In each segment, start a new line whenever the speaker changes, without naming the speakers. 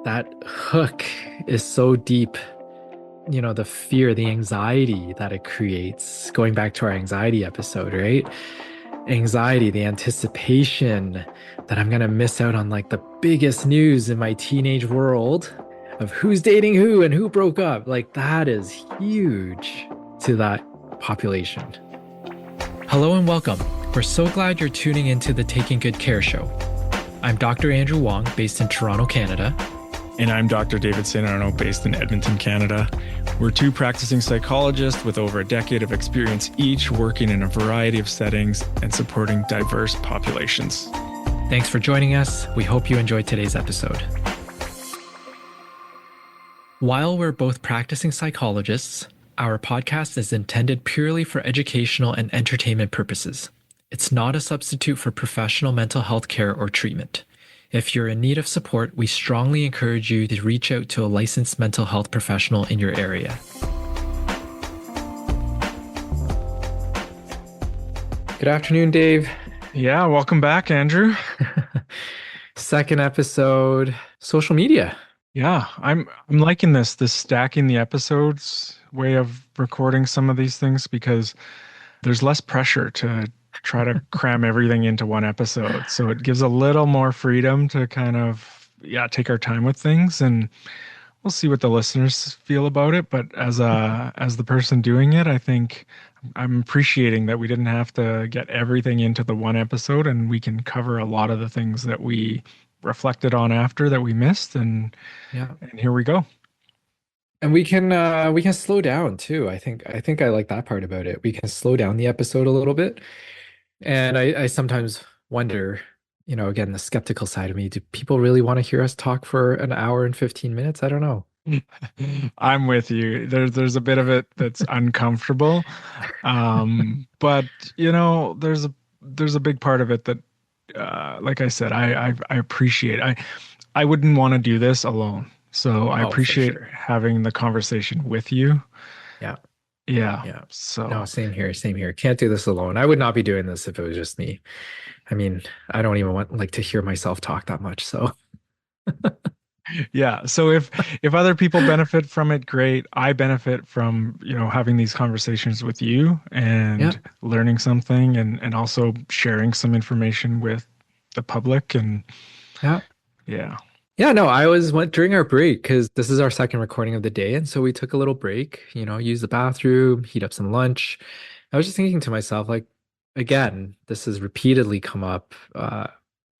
that hook is so deep. The fear, the anxiety that it creates, going back to our anxiety episode, right? Anxiety, the anticipation that I'm going to miss out on like the biggest news in my teenage world of who's dating who and who broke up. Like that is huge to that population. Hello and welcome. We're so glad you're tuning into the Taking Good Care show. I'm Dr. Andrew Wong, based in Toronto, Canada.
And I'm Dr. David St. Arnaud, based in Edmonton, Canada. We're two practicing psychologists with over a decade of experience each, working in a variety of settings and supporting diverse populations.
Thanks for joining us. We hope you enjoyed today's episode. While we're both practicing psychologists, our podcast is intended purely for educational and entertainment purposes. It's not a substitute for professional mental health care or treatment. If you're in need of support, we strongly encourage you to reach out to a licensed mental health professional in your area. Good afternoon, Dave.
Yeah, welcome back, Andrew.
Second episode, social media.
Yeah, I'm liking this stacking the episodes way of recording some of these things because there's less pressure to try to cram everything into one episode. So it gives a little more freedom to kind of, take our time with things, and we'll see what the listeners feel about it. But as the person doing it, I think I'm appreciating that we didn't have to get everything into the one episode, and we can cover a lot of the things that we reflected on after that we missed. And here we go.
And we can slow down too. I think I like that part about it. We can slow down the episode a little bit. And I sometimes wonder, again, the skeptical side of me, do people really want to hear us talk for an hour and 15 minutes? I don't know.
I'm with you. There's a bit of it that's uncomfortable. But there's a big part of it that like I said, I appreciate. I wouldn't want to do this alone. So I appreciate having the conversation with you.
Yeah.
Yeah.
No, same here. Same here. Can't do this alone. I would not be doing this if it was just me. I mean, I don't even want like to hear myself talk that much. So
yeah. So if other people benefit from it, great. I benefit from, having these conversations with you and learning something and also sharing some information with the public. And
yeah. Yeah, no, went during our break because this is our second recording of the day. And so we took a little break, use the bathroom, heat up some lunch. I was just thinking to myself, like, again, this has repeatedly come up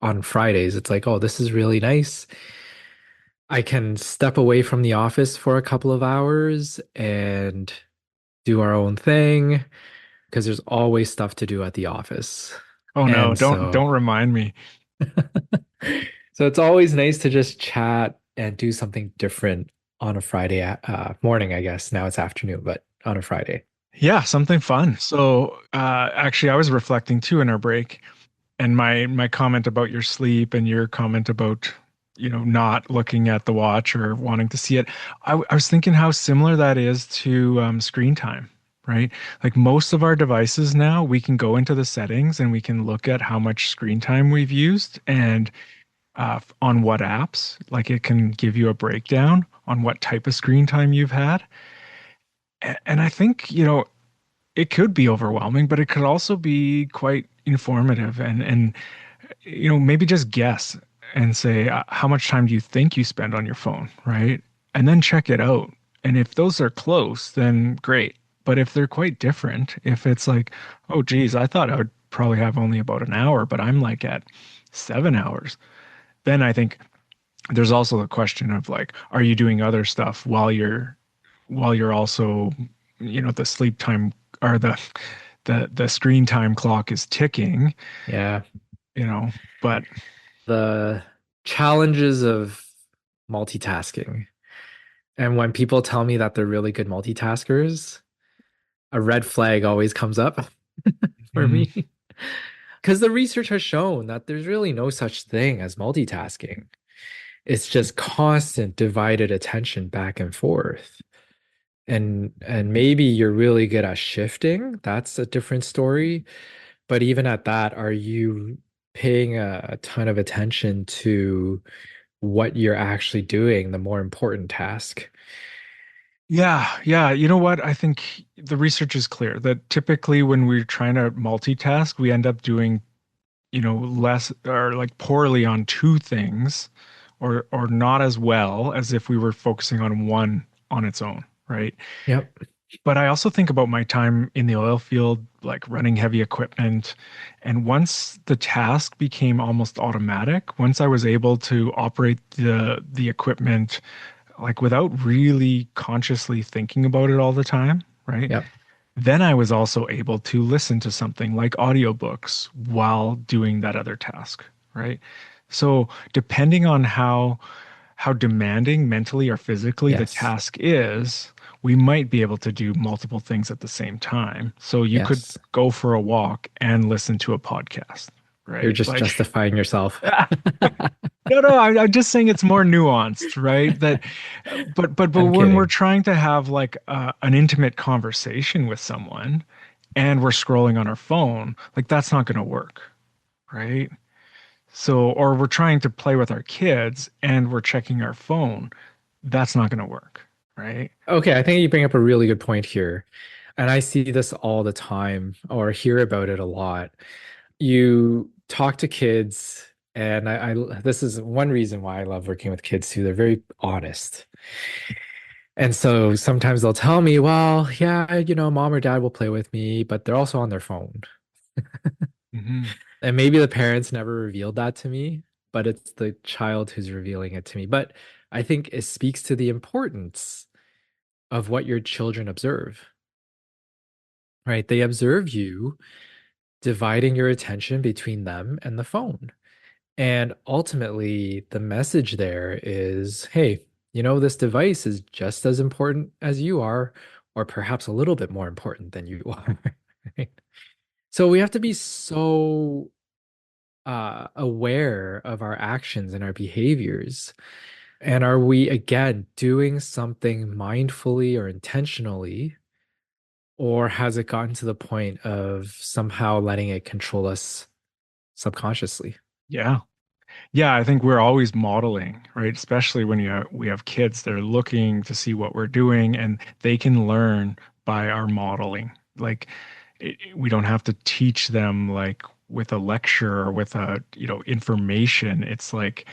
on Fridays. It's like, oh, this is really nice. I can step away from the office for a couple of hours and do our own thing because there's always stuff to do at the office.
Oh no, don't remind me.
So it's always nice to just chat and do something different on a Friday morning, I guess. Now it's afternoon, but on a Friday.
Yeah, something fun. So actually, I was reflecting too in our break, and my comment about your sleep and your comment about, not looking at the watch or wanting to see it. I was thinking how similar that is to screen time, right? Like most of our devices now, we can go into the settings and we can look at how much screen time we've used and on what apps. Like it can give you a breakdown on what type of screen time you've had. And I think, it could be overwhelming, but it could also be quite informative and maybe just guess and say, how much time do you think you spend on your phone, right? And then check it out. And if those are close, then great. But if they're quite different, if it's like, oh, geez, I thought I would probably have only about an hour, but I'm like at 7 hours, then I think there's also the question of like, are you doing other stuff while you're also, the sleep time or the screen time clock is ticking.
Yeah.
But
the challenges of multitasking. And when people tell me that they're really good multitaskers, a red flag always comes up for me. Because the research has shown that there's really no such thing as multitasking. It's just constant divided attention back and forth. And maybe you're really good at shifting. That's a different story. But even at that, are you paying a ton of attention to what you're actually doing, the more important task.
Yeah, yeah. You know what? I think the research is clear that typically when we're trying to multitask, we end up doing, less or like poorly on two things or not as well as if we were focusing on one on its own, right?
Yep.
But I also think about my time in the oil field, like running heavy equipment. And once the task became almost automatic, once I was able to operate the equipment like without really consciously thinking about it all the time, right?
Yep.
Then I was also able to listen to something like audiobooks while doing that other task, right? So depending on how demanding mentally or physically the
Yes.
task is, we might be able to do multiple things at the same time. So you could
Yes.
go for a walk and listen to a podcast,
You're
right?
just
Like,
justifying yourself.
no, no, I'm just saying it's more nuanced, right? That, but
I'm
when we're
kidding.
trying to have like an intimate conversation with someone and we're scrolling on our phone, like that's not going to work, right? So, or we're trying to play with our kids and we're checking our phone, that's not going to work, right?
Okay, I think you bring up a really good point here. And I see this all the time or hear about it a lot. You talk to kids, and this is one reason why I love working with kids too. They're very honest. And so sometimes they'll tell me, well, yeah, mom or dad will play with me, but they're also on their phone.
Hmm.
And maybe the parents never revealed that to me, but it's the child who's revealing it to me. But I think it speaks to the importance of what your children observe, right? They observe you dividing your attention between them and the phone. And ultimately, the message there is, hey, this device is just as important as you are, or perhaps a little bit more important than you are. Right? So we have to be so aware of our actions and our behaviors. And are we, again, doing something mindfully or intentionally, or has it gotten to the point of somehow letting it control us subconsciously?
Yeah. Yeah, I think we're always modeling, right? Especially when we have kids, they're looking to see what we're doing and they can learn by our modeling. Like we don't have to teach them like with a lecture or with information. It's like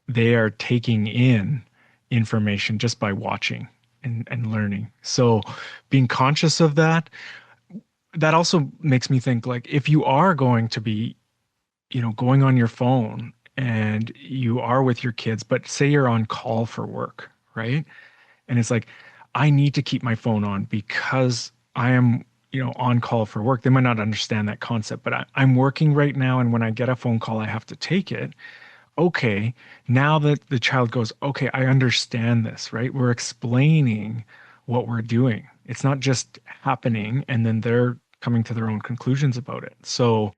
they are taking in information just by watching and learning. So being conscious of that, that also makes me think like if you are going to be going on your phone and you are with your kids, but say you're on call for work, right? And it's like, I need to keep my phone on because I am, on call for work. They might not understand that concept, but I'm working right now. And when I get a phone call, I have to take it. Okay. Now that the child goes, okay, I understand this, right? We're explaining what we're doing. It's not just happening and then they're coming to their own conclusions about it. So,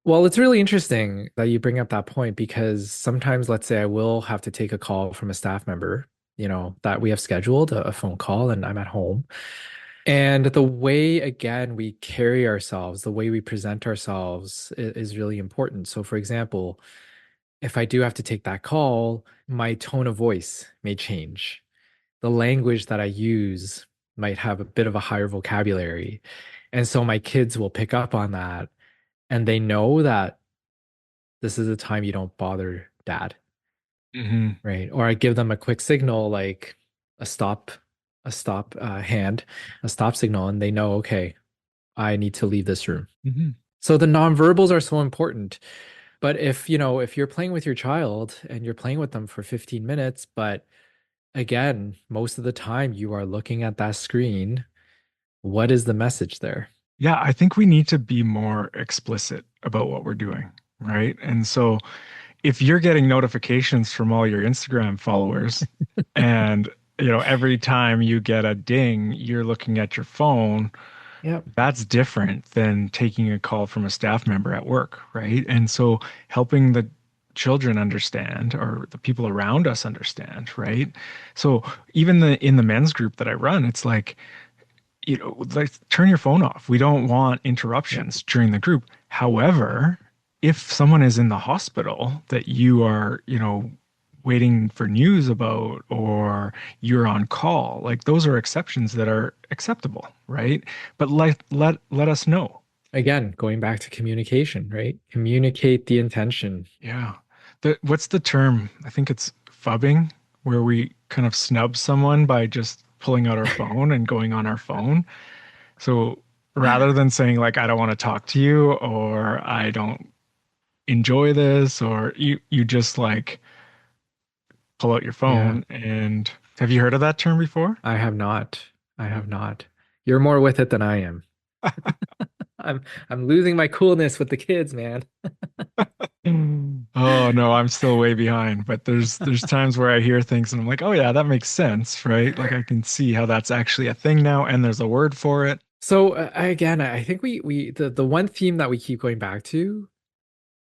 Well, it's really interesting that you bring up that point because sometimes, let's say, I will have to take a call from a staff member, that we have scheduled a phone call and I'm at home. And the way, again, we carry ourselves, the way we present ourselves is really important. So, for example, if I do have to take that call, my tone of voice may change. The language that I use might have a bit of a higher vocabulary. And so my kids will pick up on that and they know that this is the time you don't bother dad,
mhm.
right? Or I give them a quick signal like a stop, hand, a stop signal, and they know, okay, I need to leave this room.
Mhm.
So the nonverbals are so important. But if you're playing with your child and you're playing with them for 15 minutes, but again, most of the time you are looking at that screen, what is the message there?
Yeah, I think we need to be more explicit about what we're doing, right? And so if you're getting notifications from all your Instagram followers and every time you get a ding, you're looking at your phone,
Yep.
that's different than taking a call from a staff member at work, right? And so helping the children understand or the people around us understand, right? So even in the men's group that I run, it's like like turn your phone off. We don't want
Yep.
interruptions during the group. However, if someone is in the hospital that you are, waiting for news about, or you're on call. Like those are exceptions that are acceptable, right? But let us know.
Again, going back to communication, right? Communicate the intention.
Yeah. What's the term? I think it's phubbing, where we kind of snub someone by just pulling out our phone and going on our phone. So rather than saying like I don't want to talk to you, or I don't enjoy this, or you just like pull out your
Yeah,
phone. And have you heard of that term before?
I have not. I
Yeah.
have not. You're more with it than I am. I'm I'm losing my coolness with the kids, man.
Oh no, I'm still way behind, but there's times where I hear things and I'm like, "Oh yeah, that makes sense," right? Like I can see how that's actually a thing now and there's a word for it.
So again, I think we the one theme that we keep going back to,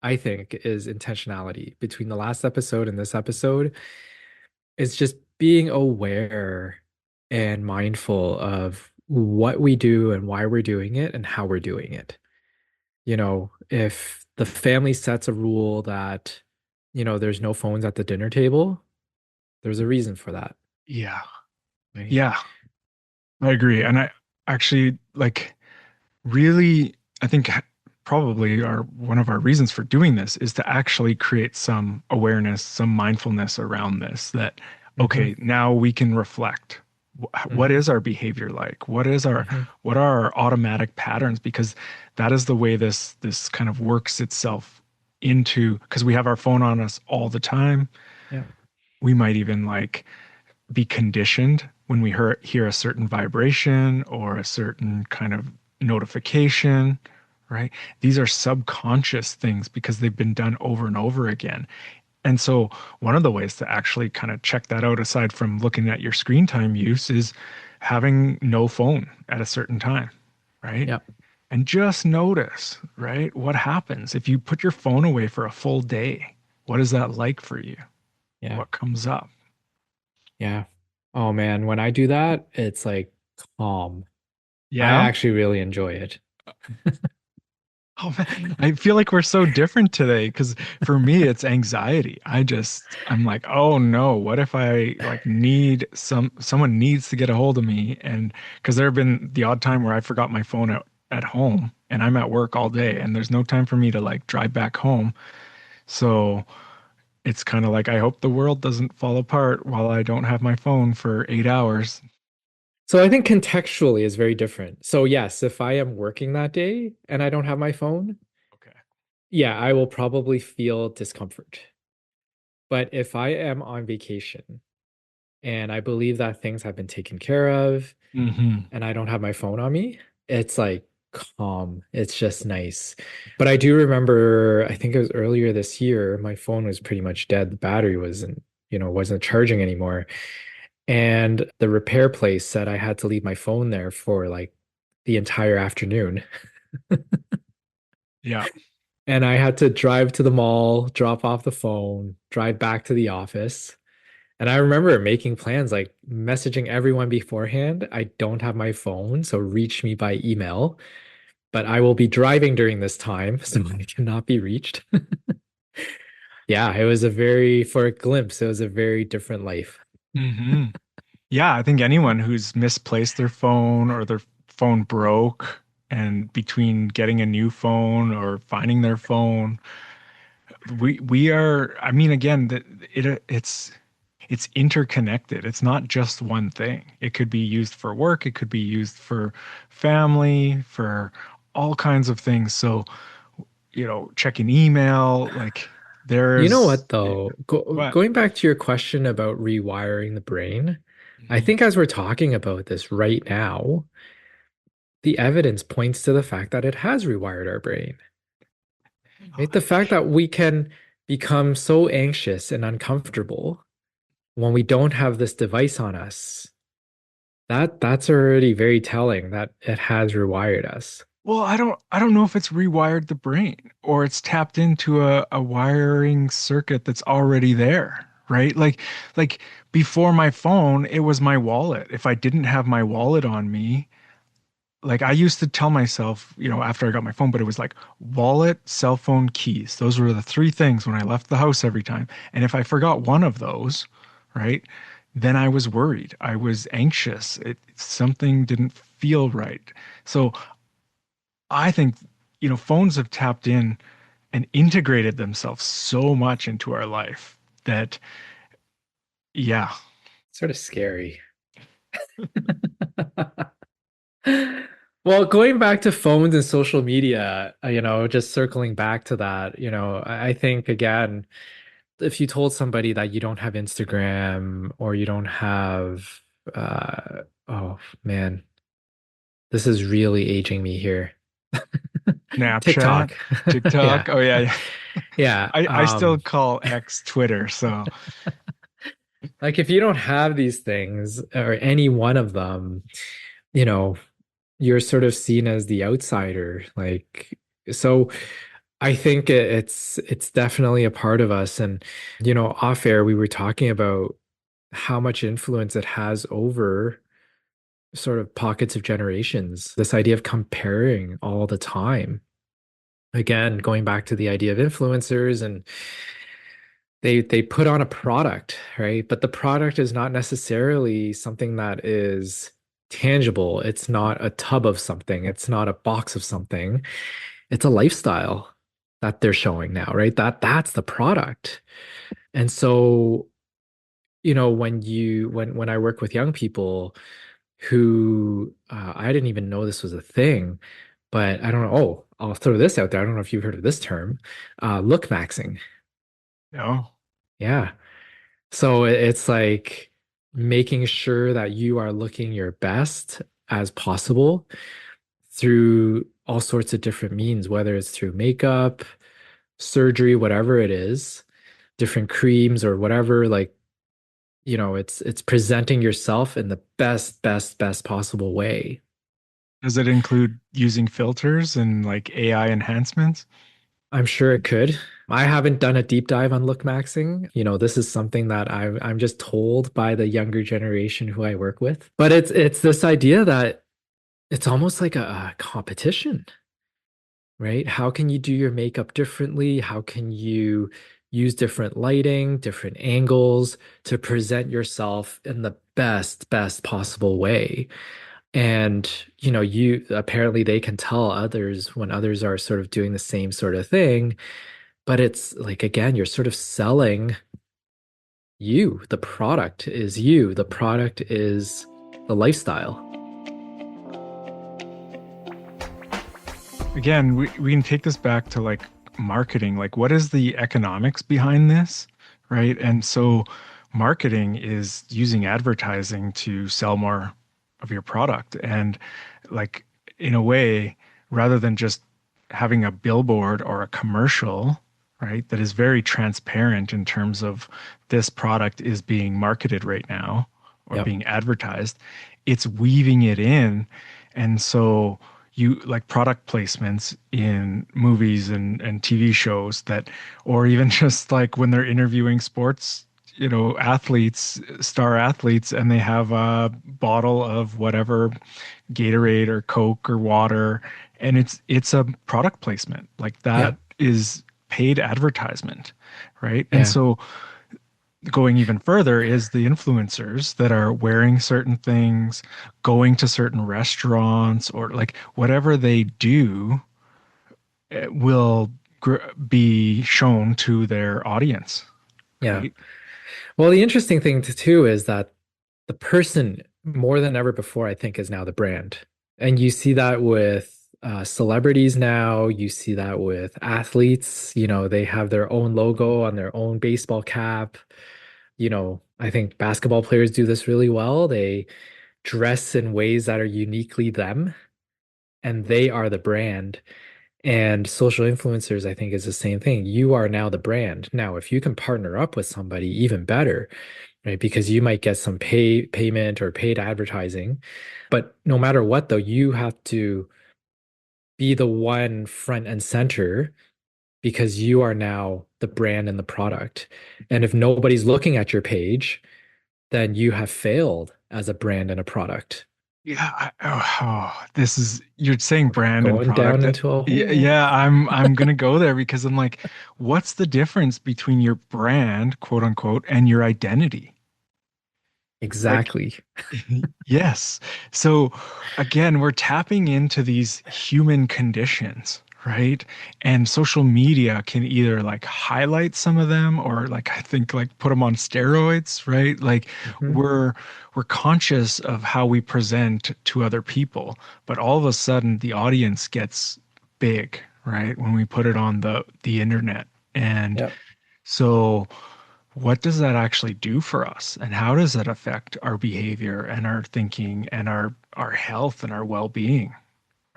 I think, is intentionality between the last episode and this episode. It's just being aware and mindful of what we do and why we're doing it and how we're doing it. If the family sets a rule that, there's no phones at the dinner table, there's a reason for that,
Yeah.
right?
Yeah, I agree. And I actually like really I think probably one of our reasons for doing this is to actually create some awareness, some mindfulness around this that
Hmm.
okay, now we can reflect. What
Hmm.
is our behavior like?
Hmm.
What are our automatic patterns? Because that is the way this kind of works itself into because we have our phone on us all the time.
Yeah.
We might even like be conditioned when we hear a certain vibration or a certain kind of notification, right? These are subconscious things because they've been done over and over again. And so, one of the ways to actually kind of check that out, aside from looking at your screen time use, is having no phone at a certain time, right?
Yeah.
And just notice, right? What happens if you put your phone away for a full day? What is that like for you?
Yeah.
What comes up?
Yeah. Oh man, when I do that, it's like calm. I
Yeah.
actually really enjoy it.
Oh man, I feel like we're so different today because for me it's anxiety. I'm like, oh no, what if I like need someone needs to get a hold of me and because there have been the odd time where I forgot my phone at home and I'm at work all day and there's no time for me to like drive back home. So it's kind of like I hope the world doesn't fall apart while I don't have my phone for 8 hours.
So I think contextually is very different. So yes, if I am working that day and I don't have my phone,
Okay.
yeah, I will probably feel discomfort. But if I am on vacation and I believe that things have been taken care of
Hmm.
and I don't have my phone on me, it's like calm. It's just nice. But I do remember, I think it was earlier this year, my phone was pretty much dead. The battery wasn't charging anymore. And the repair place said I had to leave my phone there for like the entire afternoon.
Yeah.
And I had to drive to the mall, drop off the phone, drive back to the office. And I remember making plans, like messaging everyone beforehand. I don't have my phone, so reach me by email, but I will be driving during this time, so I cannot be reached. Yeah, for a glimpse, it was a very different life.
Hmm. Yeah, I think anyone who's misplaced their phone or their phone broke, and between getting a new phone or finding their phone, we are, I mean, again, it's interconnected. It's not just one thing. It could be used for work, it could be used for family, for all kinds of things. So, checking email, like
You know
there's
what, though?
what?
Going back to your question about rewiring the brain, I
Mhm.
think as we're talking about this right now, the evidence points to the fact that it has rewired our brain,
Oh,
right? The fact that we can become so anxious and uncomfortable when we don't have this device on us, that's already very telling that it has rewired us.
well, I don't know if it's rewired the brain or it's tapped into a wiring circuit that's already there, right? Like before my phone, it was my wallet. If I didn't have my wallet on me, like I used to tell myself, after I got my phone, but it was like wallet, cell phone, keys. Those were the three things when I left the house every time. And if I forgot one of those, right, then I was worried. I was anxious. Something didn't feel right. So I think, phones have tapped in and integrated themselves so much into our life that, yeah,
Sort of scary. Well, going back to phones and social media, just circling back to that, I think again, if you told somebody that you don't have Instagram or you don't have, oh man, this is really aging me here.
Snapchat,
TikTok.
TikTok.
Yeah.
Oh, yeah. Yeah.
Yeah.
I still call X Twitter. So,
Like if you don't have these things or any one of them, you know, you're sort of seen as the outsider. Like, so I think it's definitely a part of us. And, off air, we were talking about how much influence it has over sort of pockets of generations. This idea of comparing all the time. Again, going back to the idea of influencers and they put on a product, right? But the product is not necessarily something that is tangible. It's not a tub of something. It's not a box of something. It's a lifestyle that they're showing now, right? That's the product. And so, when I work with young people who I didn't even know this was a thing, but I don't know. Oh, I'll throw this out there. I don't know if you've heard of this term, look maxing.
no.
Yeah. So it's like making sure that you are looking your best as possible through all sorts of different means, whether it's through makeup, surgery, whatever it is, different creams or whatever, like, it's presenting yourself in the best, best, best possible way.
Does it include using filters and like AI enhancements?
I'm sure it could. I haven't done a deep dive on look maxing. This is something that I'm just told by the younger generation who I work with. But it's this idea that it's almost like a competition, right? How can you do your makeup differently? How can you use different lighting, different angles to present yourself in the best, best possible way? And, you apparently they can tell others when others are sort of doing the same sort of thing. But it's like, again, you're sort of selling you. The product is you. The product is the lifestyle.
Again, we can take this back to like marketing. Like, what is the economics behind this? Right. And so, marketing is using advertising to sell more of your product. And, like, in a way, rather than just having a billboard or a commercial, right, that is very transparent in terms of this product is being marketed right now or
Yep.
being advertised, it's weaving it in. And so, you like product placements in movies and TV shows that, or even just like when they're interviewing sports, athletes, star athletes, and they have a bottle of whatever Gatorade or Coke or water, and it's a product placement. Like that
Yep.
is paid advertisement, right? And
Yeah.
so going even further is the influencers that are wearing certain things, going to certain restaurants, or like whatever they do will be shown to their audience,
Yeah.
right?
Well, the interesting thing too is that the person more than ever before, I think, is now the brand. And you see that with celebrities now. You see that with athletes. They have their own logo on their own baseball cap. I think basketball players do this really well. They dress in ways that are uniquely them, and they are the brand. And social influencers, I think, is the same thing. You are now the brand. Now, if you can partner up with somebody, even better, right? Because you might get some payment or paid advertising. But no matter what, though, you have to be the one front and center because you are now the brand and the product. And if nobody's looking at your page, then you have failed as a brand and a product.
Yeah, this is you're saying brand and
Going down
product.
into a
Yeah,
hole.
yeah, I'm gonna go there because I'm like, what's the difference between your brand, quote unquote, and your identity? Like,
Exactly.
yes. So again, we're tapping into these human conditions, right? And social media can either like highlight some of them or like I think like put them on steroids, right? Like
Mhm.
we're we're conscious of how we present to other people, but all of a sudden the audience gets big, right? When we put it on the internet. And
Yep.
so what does that actually do for us? And how does that affect our behavior and our thinking and our health and our well-being,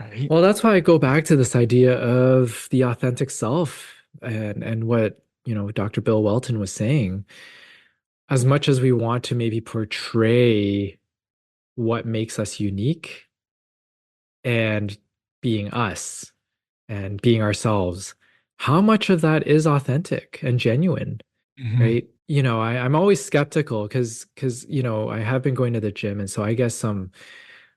right?
Well, that's why I go back to this idea of the authentic self and what, Dr. Bill Welton was saying. As much as we want to maybe portray what makes us unique and being us and being ourselves, how much of that is authentic and genuine,
Hmm.
right? I'm always skeptical because I have been going to the gym, and so I guess some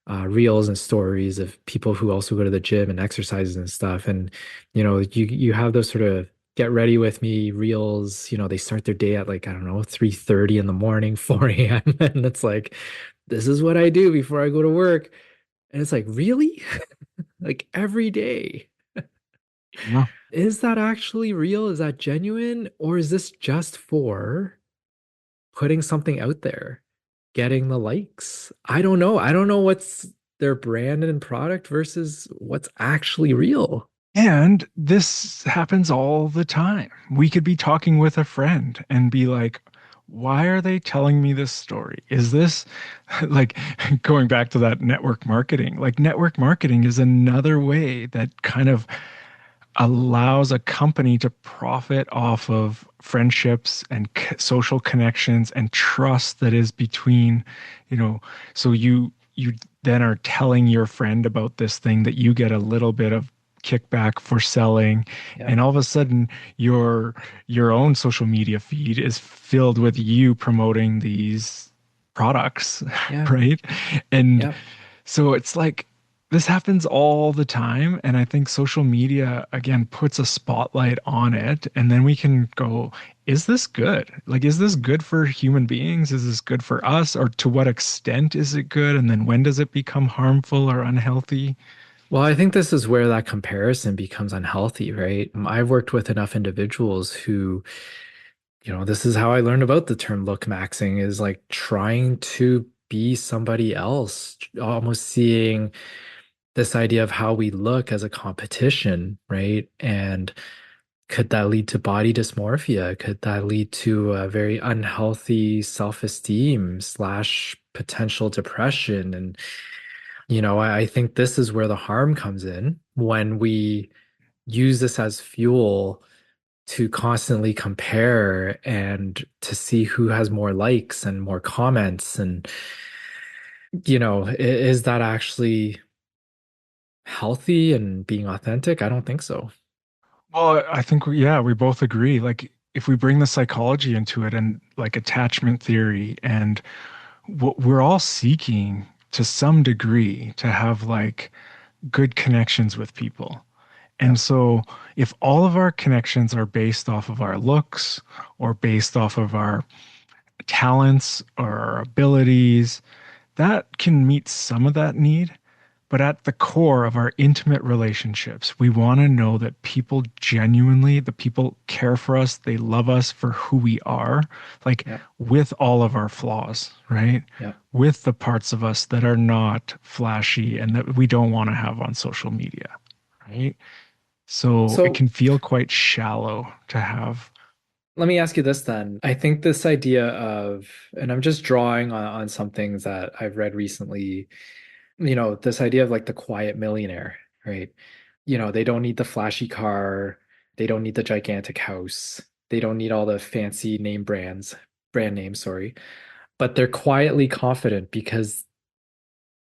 reels and stories of people who also go to the gym and exercises and stuff. And you have those sort of get ready with me reels. They start their day at like, I don't know, 3:30 in the morning, 4 a.m. And it's like, this is what I do before I go to work. And it's like, really? Like every day.
Yeah.
Is that actually real? Is that genuine? Or is this just for putting something out there, getting the likes? I don't know. I don't know what's their brand and product versus what's actually real.
And this happens all the time. We could be talking with a friend and be like, why are they telling me this story? Is this like going back to that network marketing? Like, network marketing is another way that kind of allows a company to profit off of friendships and social connections and trust that is between, you know, so you then are telling your friend about this thing that you get a little bit of kickback for selling,
Yeah.
and all of a sudden your own social media feed is filled with you promoting these products,
Yeah.
right? And
Yeah.
so it's like this happens all the time. And I think social media, again, puts a spotlight on it. And then we can go, is this good? Like, is this good for human beings? Is this good for us? Or to what extent is it good? And then when does it become harmful or unhealthy?
Well, I think this is where that comparison becomes unhealthy, right? I've worked with enough individuals who, this is how I learned about the term look maxing is like trying to be somebody else, almost seeing this idea of how we look as a competition, right? And could that lead to body dysmorphia? Could that lead to a very unhealthy self-esteem slash potential depression? And, I think this is where the harm comes in when we use this as fuel to constantly compare and to see who has more likes and more comments. And, is that actually healthy and being authentic? I don't think so.
Well, I think, yeah, we both agree. Like, if we bring the psychology into it and like attachment theory, and what we're all seeking to some degree to have like good connections with people.
Yeah.
And so, if all of our connections are based off of our looks or based off of our talents or our abilities, that can meet some of that need. But at the core of our intimate relationships, we want to know that people genuinely, the people care for us, they love us for who we are, like
Yeah.
with all of our flaws, right?
Yeah.
With the parts of us that are not flashy and that we don't want to have on social media, right? So it
So
can feel quite shallow to have.
let me ask you this then. I think this idea of, and I'm just drawing on some things that I've read recently, this idea of like the quiet millionaire, right? They don't need the flashy car, they don't need the gigantic house, they don't need all the fancy brand names, sorry, but they're quietly confident because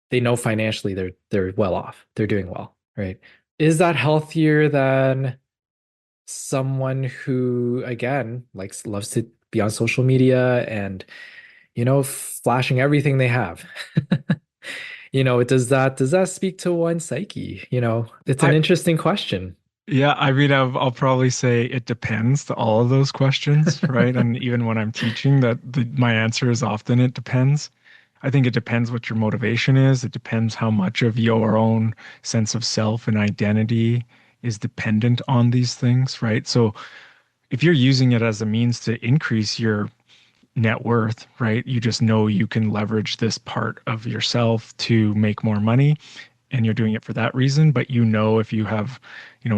they know financially they're well off, they're doing well, right? Is that healthier than someone who again likes loves to be on social media and flashing everything they have? Does that speak to one's psyche? It's an
I
interesting question.
Yeah, I mean, I'll probably say it depends to all of those questions, right? And even when I'm teaching, my answer is often it depends. I think it depends what your motivation is. It depends how much of your own sense of self and identity is dependent on these things, right? So if you're using it as a means to increase your net worth, right? You just know you can leverage this part of yourself to make more money, and you're doing it for that reason. But if you have,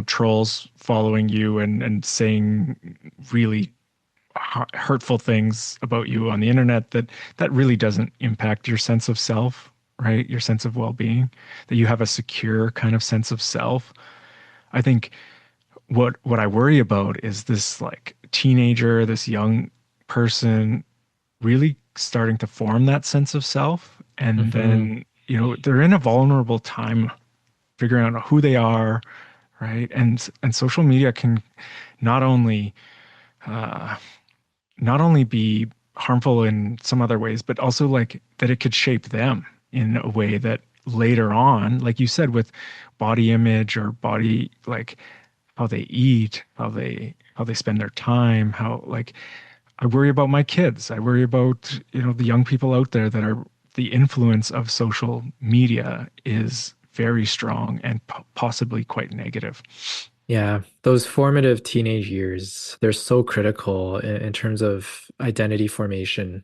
trolls following you and saying really hurtful things about you on the internet, that really doesn't impact your sense of self, right? Your sense of well-being, that you have a secure kind of sense of self. I think what I worry about is this like teenager, this young person really starting to form that sense of self. And
Hmm.
then, they're in a vulnerable time figuring out who they are, right? And social media can not only uh, not only be harmful in some other ways, but also like that it could shape them in a way that later on, like you said, with body image or body like how they eat, how they spend their time, how like I worry about my kids. I worry about, the young people out there that are the influence of social media is very strong and possibly quite negative.
Yeah, those formative teenage years, they're so critical in terms of identity formation.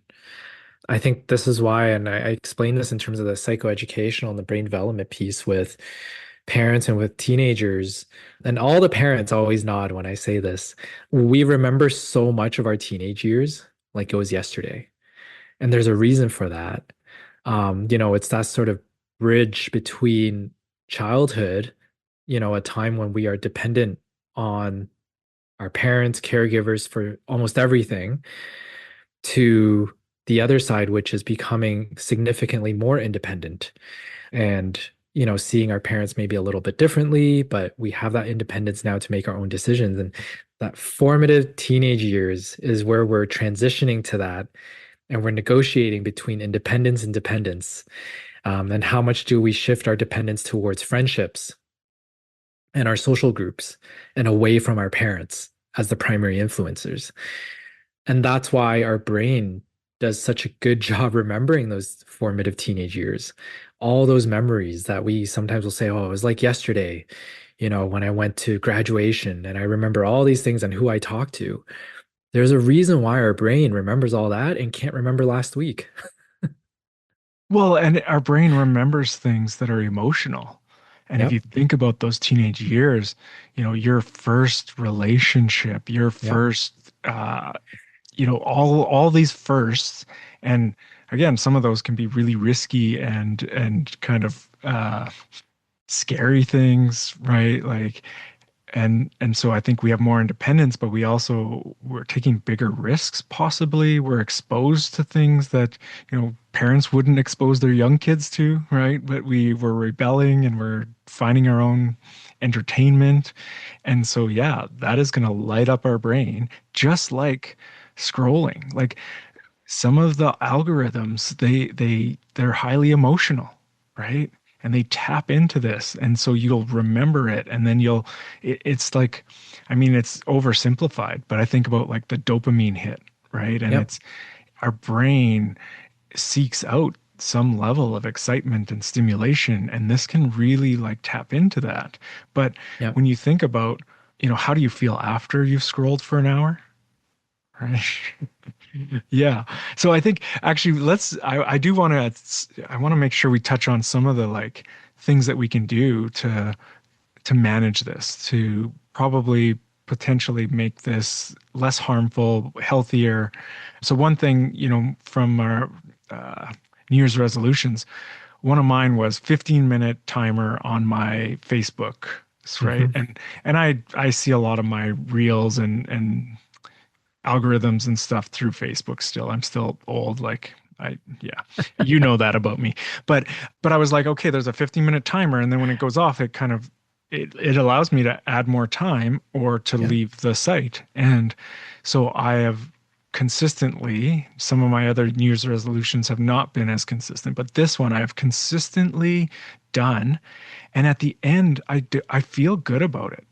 I think this is why, and I explain this in terms of the psychoeducational and the brain development piece with parents and with teenagers. And all the parents always nod when I say this. We remember so much of our teenage years like it was yesterday. And there's a reason for that. It's that sort of bridge between childhood, a time when we are dependent on our parents, caregivers for almost everything, to the other side, which is becoming significantly more independent and, seeing our parents maybe a little bit differently, but we have that independence now to make our own decisions. And that formative teenage years is where we're transitioning to that and we're negotiating between independence and dependence. And how much do we shift our dependence towards friendships and our social groups and away from our parents as the primary influencers? And that's why our brain does such a good job remembering those formative teenage years. All those memories that we sometimes will say, oh, it was like yesterday, when I went to graduation and I remember all these things and who I talked to. There's a reason why our brain remembers all that and can't remember last week.
Well, and our brain remembers things that are emotional. And if you
Yep.
think about those teenage years, your first relationship, your
Yep.
first, all these firsts, and again, some of those can be really risky and kind of scary things, right? Like, and so I think we have more independence, but we're taking bigger risks possibly. We're exposed to things that, parents wouldn't expose their young kids to, right? But we were rebelling and we're finding our own entertainment. And so yeah, that is going to light up our brain just like scrolling. Like some of the algorithms, they're highly emotional, right? And they tap into this, and so you'll remember it, and then it's like, I mean, it's oversimplified, but I think about like the dopamine hit, right? And
Yep.
it's our brain seeks out some level of excitement and stimulation, and this can really like tap into that. But
Yep.
when you think about, how do you feel after you've scrolled for an hour, right? Yeah. So I think actually I do want to make sure we touch on some of the like things that we can do to manage this, to probably potentially make this less harmful, healthier. So one thing, from our uh, New Year's resolutions, one of mine was 15-minute timer on my Facebook, right?
Hmm.
And I see a lot of my reels and algorithms and stuff through Facebook still. I'm still old, like yeah, that about me. But I was like, okay, there's a 15-minute timer, and then when it goes off, it kind of it allows me to add more time or to
Yeah.
leave the site. And so I have consistently, some of my other New Year's resolutions have not been as consistent, but this one I have consistently done. And at the end, I feel good about it,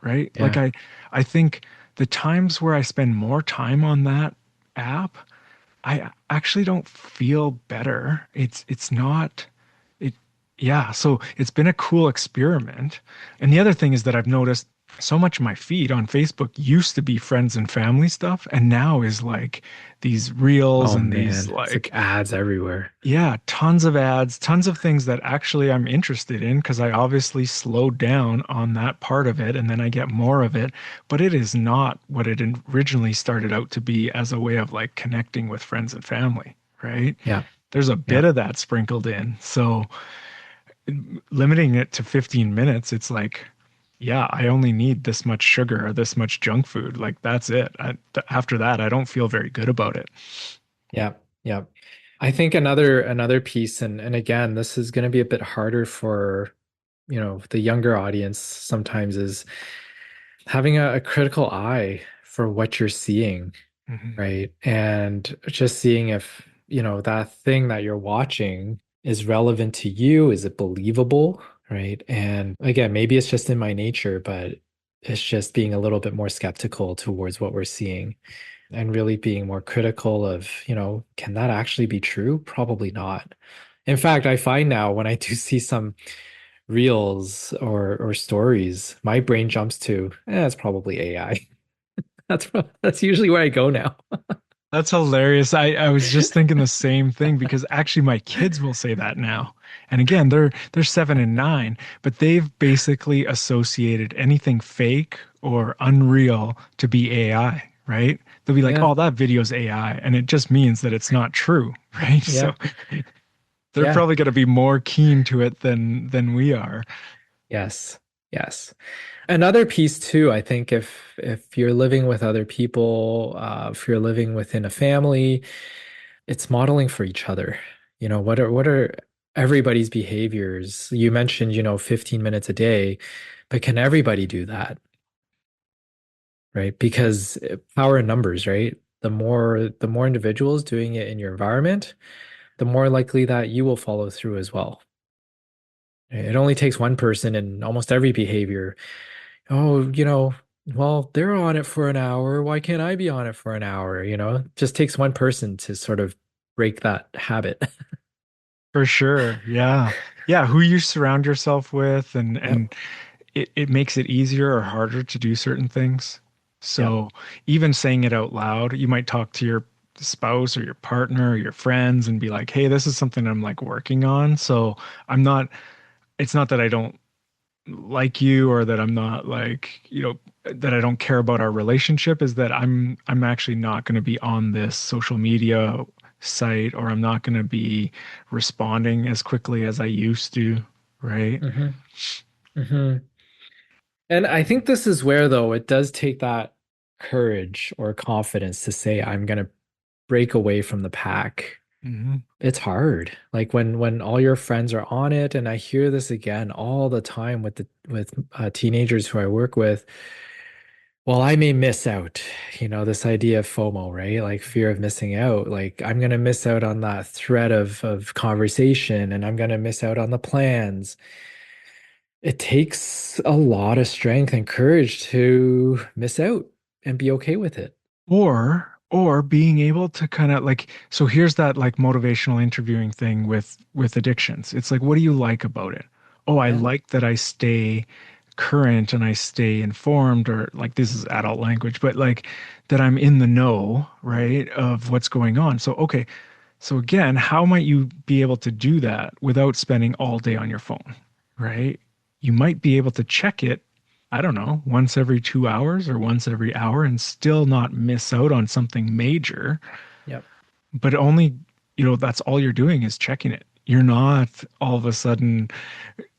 right? Like
Yeah.
I think the times where I spend more time on that app, I actually don't feel better. It's not it yeah, so it's been a cool experiment. And the other thing is that I've noticed so much of my feed on Facebook used to be friends and family stuff, and now is like these reels
Oh
and these
man, it's like
like
ads everywhere.
yeah, tons of ads, tons of things that actually I'm interested in because I obviously slowed down on that part of it and then I get more of it. But it is not what it originally started out to be as a way of like connecting with friends and family, right?
Yeah.
There's a
Yeah.
bit of that sprinkled in. So limiting it to 15 minutes, it's like, yeah, I only need this much sugar or this much junk food. Like that's it. After that, I don't feel very good about it.
Yeah. Yeah. I think another piece, and again, this is going to be a bit harder for, the younger audience sometimes, is having a critical eye for what you're seeing,
Mhm.
right? And just seeing if, that thing that you're watching is relevant to you. Is it believable, right? And again, maybe it's just in my nature, but it's just being a little bit more skeptical towards what we're seeing and really being more critical of, can that actually be true? Probably not. In fact, I find now when I do see some reels or stories, my brain jumps to, it's probably AI. That's usually where I go now.
That's hilarious. I was just thinking the same thing because actually my kids will say that now. And again, they're 7 and 9, but they've basically associated anything fake or unreal to be AI, right? They'll be like,
Yeah.
"Oh, that video's AI," and it just means that it's not true, right? So
Yeah.
they're
Yeah.
probably going to be more keen to it than we are.
Yes. Yes. Another piece too, I think if you're living with other people, if you're living within a family, it's modeling for each other. What are everybody's behaviors? You mentioned, 15 minutes a day, but can everybody do that? Right? Because power in numbers, right? The more individuals doing it in your environment, the more likely that you will follow through as well. It only takes one person in almost every behavior. Oh, well, they're on it for an hour. Why can't I be on it for an hour? It just takes one person to sort of break that habit.
For sure. Yeah. Yeah, who you surround yourself with
Yep.
and it makes it easier or harder to do certain things.
Yep.
So even saying it out loud, you might talk to your spouse or your partner or your friends and be like, "Hey, this is something I'm like working on." So I'm not, it's not that I don't like you or that I'm not like, that I don't care about our relationship, is that I'm actually not going to be on this social media site or I'm not going to be responding as quickly as I used to, right?
hmm hmm And I think this is where, though, it does take that courage or confidence to say, I'm going to break away from the pack.
Hmm.
It's hard. Like when all your friends are on it, and I hear this again all the time with teenagers who I work with. Well, I may miss out, this idea of FOMO, right? Like fear of missing out. Like I'm gonna miss out on that thread of conversation, and I'm gonna miss out on the plans. It takes a lot of strength and courage to miss out and be okay with it.
Or being able to kind of like, so here's that like motivational interviewing thing with addictions. It's like, what do you like about it? Oh, I
Yeah.
like that I stay current and I stay informed, or like this is adult language, but like that I'm in the know, right, of what's going on. So okay, so again, how might you be able to do that without spending all day on your phone, right? You might be able to check it, I don't know, once every 2 hours or once every hour and still not miss out on something major,
Yep.
but only, that's all you're doing is checking it. You're not all of a sudden,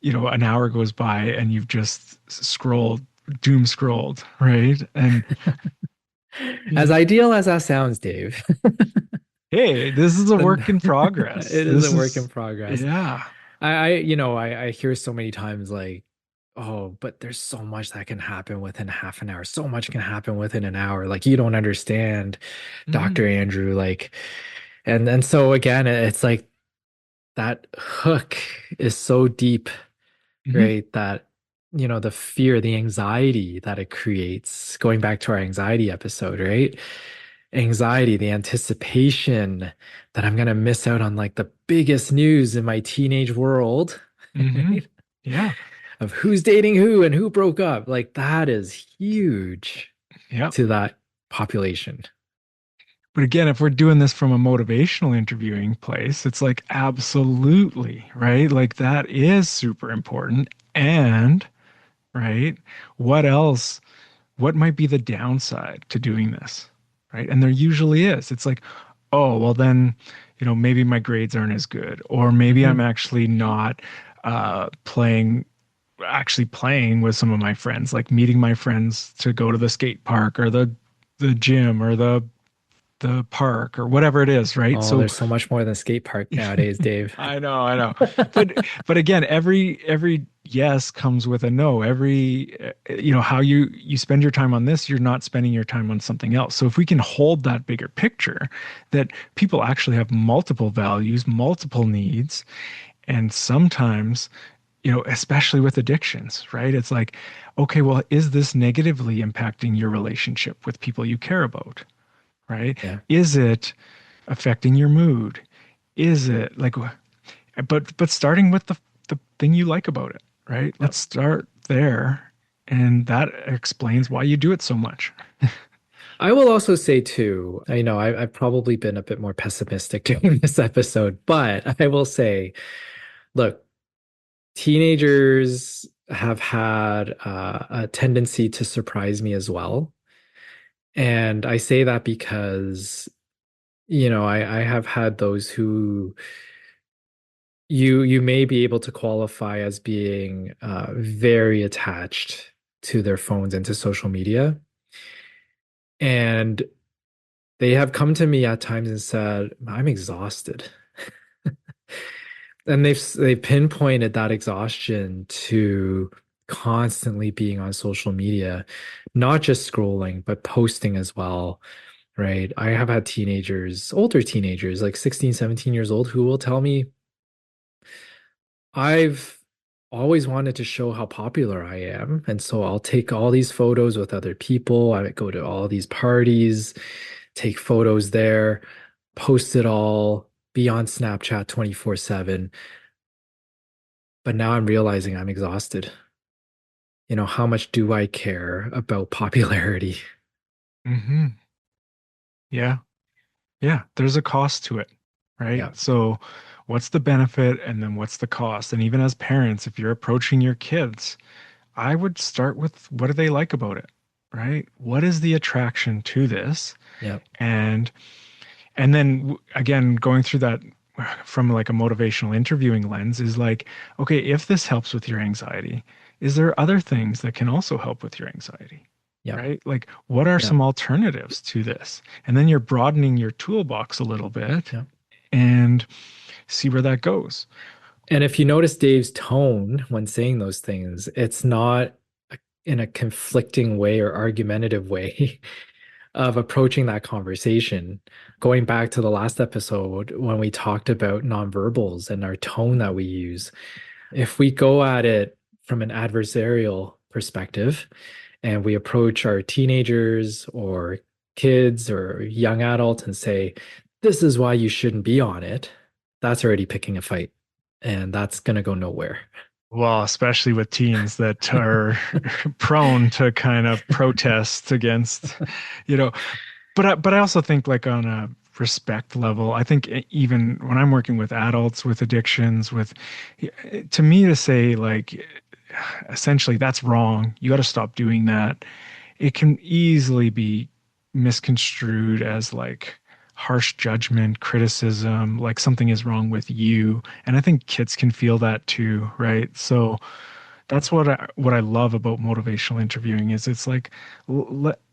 an hour goes by and you've just scrolled, doom scrolled, right? And
As ideal as that sounds, Dave,
hey, this is a
then
work in progress.
it is a
This
work in
is,
progress.
yeah.
I hear so many times like, oh, but there's so much that can happen within half an hour. So much can happen within an hour. Like you don't understand,
Hmm.
Dr. Andrew. Like, and so again, it's like that hook is so deep,
Hmm.
right? That, the fear, the anxiety that it creates, going back to our anxiety episode, right? Anxiety, the anticipation that I'm gonna miss out on like the biggest news in my teenage world,
Hmm.
right?
Yeah.
Of who's dating who and who broke up. Like that is huge
Yeah.
to that population.
But again, if we're doing this from a motivational interviewing place, it's like absolutely, right? Like that is super important. And, right, what else? What might be the downside to doing this? Right. And there usually is. It's like, oh, well, then, maybe my grades aren't as good, or maybe I'm
Hmm.
actually not playing actually playing with some of my friends, like meeting my friends to go to the skate park or the gym or the park or whatever it is, right?
Oh,
So
there's so much more than skate park nowadays, Dave.
I know. But again, every yes comes with a no. Every how you spend your time on this, you're not spending your time on something else. So if we can hold that bigger picture that people actually have multiple values, multiple needs, and sometimes especially with addictions, right? It's like, okay, well, is this negatively impacting your relationship with people you care about, right?
Yeah.
Is it affecting your mood? Is it like, but starting with the thing you like about it, right?
Yep.
Let's start there, and that explains why you do it so much.
I will also say too, I know I've probably been a bit more pessimistic during this episode, but I will say, look, teenagers have had a tendency to surprise me as well. And I say that because, I have had those who you may be able to qualify as being very attached to their phones and to social media. And they have come to me at times and said, I'm exhausted. And they've pinpointed that exhaustion to constantly being on social media, not just scrolling, but posting as well, right? I have had teenagers, older teenagers, like 16, 17 years old, who will tell me, I've always wanted to show how popular I am. And so I'll take all these photos with other people. I go to all these parties, take photos there, post it all, be on Snapchat 24/7. But now I'm realizing I'm exhausted. How much do I care about popularity?
Hmm. Yeah. Yeah, there's a cost to it,
Yeah.
right? So, what's the benefit and then what's the cost? And even as parents, if you're approaching your kids, I would start with what do they like about it, right? What is the attraction to this?
Yeah.
And and then again, going through that from like a motivational interviewing lens is like, okay, if this helps with your anxiety, is there other things that can also help with your anxiety?
Yeah.
Right? Like, what are
Yeah.
some alternatives to this? And then you're broadening your toolbox a little bit
Yeah.
and see where that goes.
And if you notice Dave's tone when saying those things, it's not in a conflicting way or argumentative way of approaching that conversation. Going back to the last episode when we talked about nonverbals and our tone that we use, if we go at it from an adversarial perspective and we approach our teenagers or kids or young adults and say, this is why you shouldn't be on it, that's already picking a fight. And that's going to go nowhere.
Well, especially with teens that are prone to kind of protest against, you know, but I also think like on a respect level, I think even when I'm working with adults with addictions, to me to say like essentially that's wrong, you got to stop doing that. It can easily be misconstrued as like harsh judgment, criticism, like something is wrong with you. And I think kids can feel that too, right? So that's what I love about motivational interviewing is it's like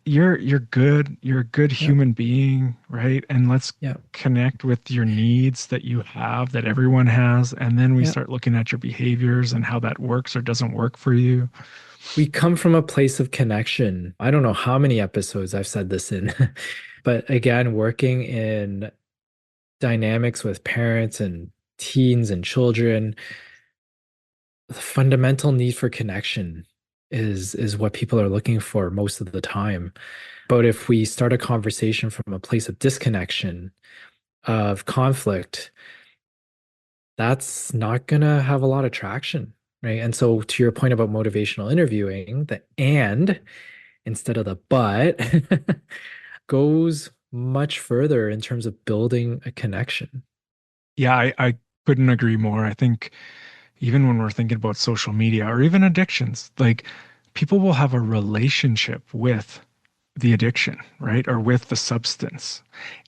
you're good. You're a good
Yep.
human being, right? And let's
Yep.
connect with your needs that you have, that everyone has. And then we
Yep.
start looking at your behaviors and how that works or doesn't work for you.
We come from a place of connection. I don't know how many episodes I've said this in, but again, working in dynamics with parents and teens and children, the fundamental need for connection is what people are looking for most of the time. But if we start a conversation from a place of disconnection, of conflict, that's not gonna have a lot of traction, right? And so to your point about motivational interviewing, the and instead of the but goes much further in terms of building a connection.
Yeah, I couldn't agree more. I think even when we're thinking about social media or even addictions, like people will have a relationship with the addiction, right? Or with the substance.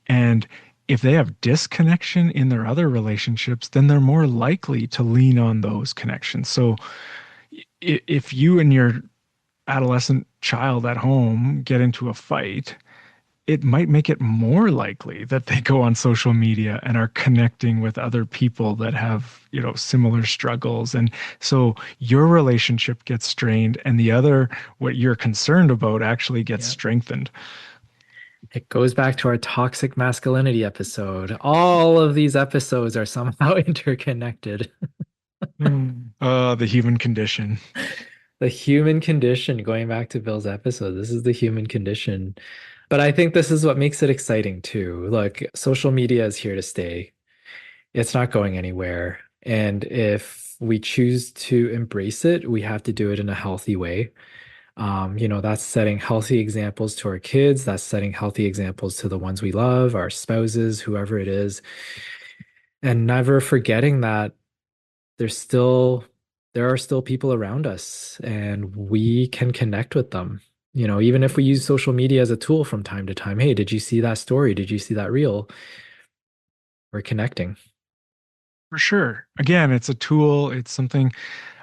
And if they have disconnection in their other relationships, then they're more likely to lean on those connections. So if you and your adolescent child at home get into a fight, it might make it more likely that they go on social media and are connecting with other people that have, similar struggles. And so your relationship gets strained and the other, what you're concerned about, actually gets
Yeah.
strengthened.
It goes back to our toxic masculinity episode. All of these episodes are somehow interconnected.
The human condition.
The human condition, going back to Bill's episode, this is the human condition. But I think this is what makes it exciting too. Look, social media is here to stay. It's not going anywhere. And if we choose to embrace it, we have to do it in a healthy way. That's setting healthy examples to our kids. That's setting healthy examples to the ones we love, our spouses, whoever it is, and never forgetting that there's still there are still people around us and we can connect with them. Even if we use social media as a tool from time to time. Hey, did you see that story? Did you see that reel? We're connecting.
For sure. Again, it's a tool. It's something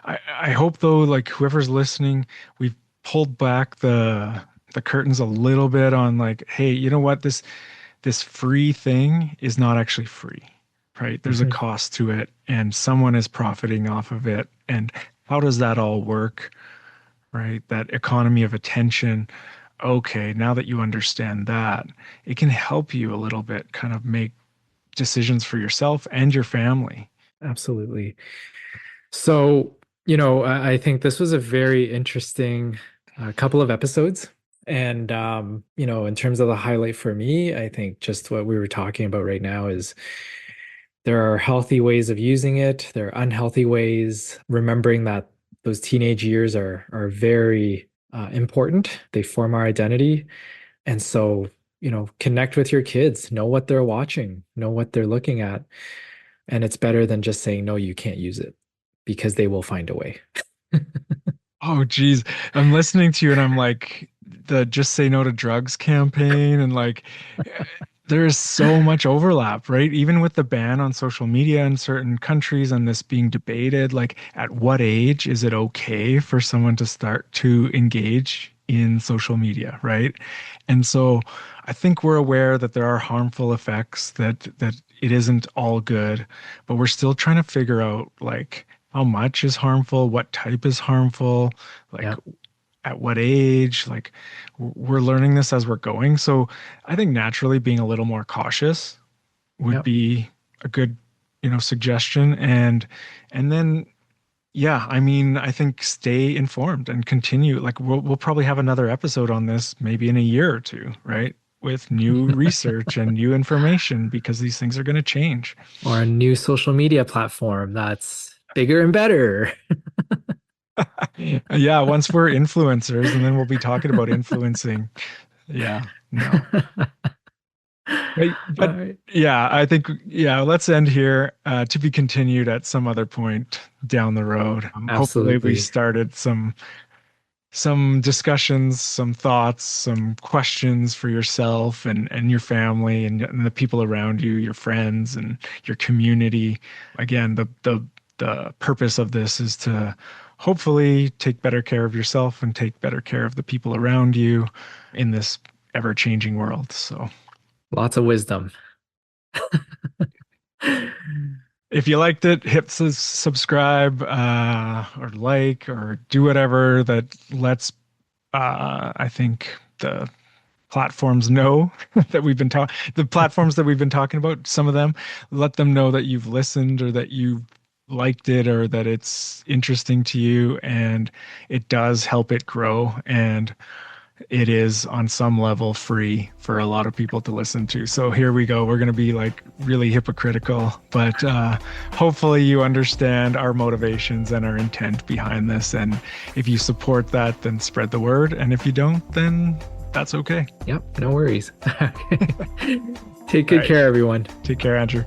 I hope though, like whoever's listening, we've pulled back the curtains a little bit on like, hey, you know what? This free thing is not actually free, right? There's a
Mhm.
cost to it and someone is profiting off of it. And how does that all work, right? That economy of attention. Okay, now that you understand that, it can help you a little bit kind of make decisions for yourself and your family.
Absolutely. So, I think this was a very interesting couple of episodes. And, in terms of the highlight for me, I think just what we were talking about right now is there are healthy ways of using it. There are unhealthy ways. Remembering that those teenage years are very important. They form our identity. And so, connect with your kids, know what they're watching, know what they're looking at. And it's better than just saying, no, you can't use it because they will find a way.
Oh, geez. I'm listening to you and I'm like, the Just Say No to Drugs campaign, and like, there's so much overlap, right? Even with the ban on social media in certain countries and this being debated, like, at what age is it okay for someone to start to engage in social media, right? And so I think we're aware that there are harmful effects, that it isn't all good, but we're still trying to figure out like how much is harmful, what type is harmful, like
Yeah.
at what age, like we're learning this as we're going. So I think naturally being a little more cautious would
Yeah.
be a good, suggestion. And then yeah, I mean, I think stay informed and continue. Like we'll probably have another episode on this maybe in a year or two, right? With new research and new information because these things are going to change.
Or a new social media platform that's bigger and better.
Yeah, once we're influencers and then we'll be talking about influencing. Yeah, no.
All
But
right.
yeah, I think yeah, let's end here to be continued at some other point down the road. Hopefully we
Absolutely.
started some discussions, some thoughts, some questions for yourself and your family and the people around you, your friends and your community. Again, the purpose of this is to hopefully take better care of yourself and take better care of the people around you in this ever-changing world. So
Lots of wisdom.
if you liked it, hit subscribe or like or do whatever that lets I think the platforms know that we've been talking, the platforms that we've been talking about, some of them, let them know that you've listened or that you liked it or that it's interesting to you, and it does help it grow. And it is on some level free for a lot of people to listen to. So here we go. We're going to be like really hypocritical, but hopefully you understand our motivations and our intent behind this. And if you support that, then spread the word. And if you don't, then that's okay.
Yep, no worries. Take good care, everyone.
Take care, Andrew.